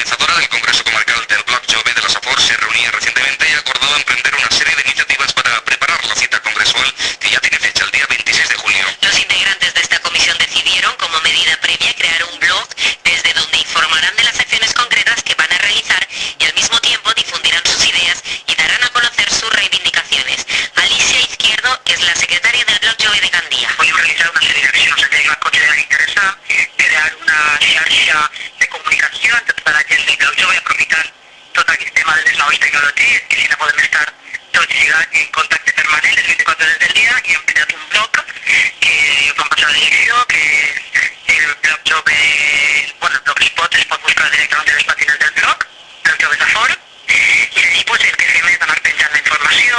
organizadora del Congreso Comarcal del Bloc Jove de la Safor se reunía recientemente y acordó emprender una serie de iniciativas para preparar la cita congresual que ya tiene fecha el día 26 de julio. Los integrantes de esta comisión decidieron, como medida previa, crear un blog desde donde informarán de las acciones concretas que van a realizar y al mismo tiempo difundirán sus ideas y darán a conocer sus reivindicaciones. Alicia Izquierdo és la secretària del Bloc Jove de Gandia. Podem realitzar una sèrie d'accions que va considerar interessant, crear una xarxa de comunicació entre tota la gent del Bloc Jove, aprofitant tot aquest tema de les noves tecnologies, que si no podem estar tots lligats en contacte permanent les 24 hores del dia, i hem creat un blog que vam passar a la direcció, que el Bloc Jove, bueno, el blogspot es pot buscar directament de les pàgines del blog Jove Safor, i allí pues, el que fem és anar penjant la informació,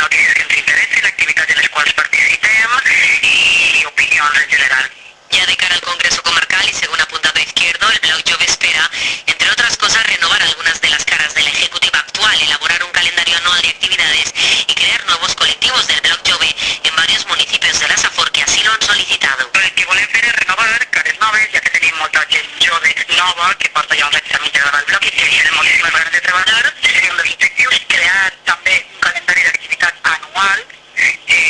notícies que ens interessen, activitats en les quals participem i opinions en general. Ya de cara al Congreso Comarcal y según ha apuntado Izquierdo, el Bloc Jove espera, entre otras cosas, renovar algunas de las caras de la ejecutiva actual, elaborar un calendario anual de actividades y crear nuevos colectivos del Bloc Jove en varios municipios de la Safor que así lo han solicitado. El que volem fer és renovar cares noves, ja que tenim molta gent jove nova que porta ja uns anys a millorar el bloc i que tenen moltíssimes ganes de treballar. Seria un dels objectius, crear també un calendari d'activitats anual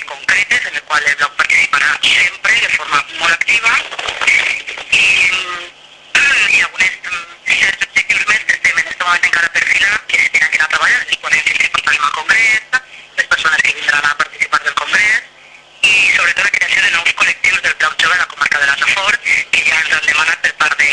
concretes en el qual el bloc participarà sempre de forma molt activa i alguns certs objectius més que estem en aquest moment encara per filar, que es tenen que anar a treballar, i quan ens portarem al Congrés, les persones que vindran a participar del Congrés i sobretot la creació de nous col·lectius del Bloc Jove a la comarca de la Safor, que ja ens han demanat per part de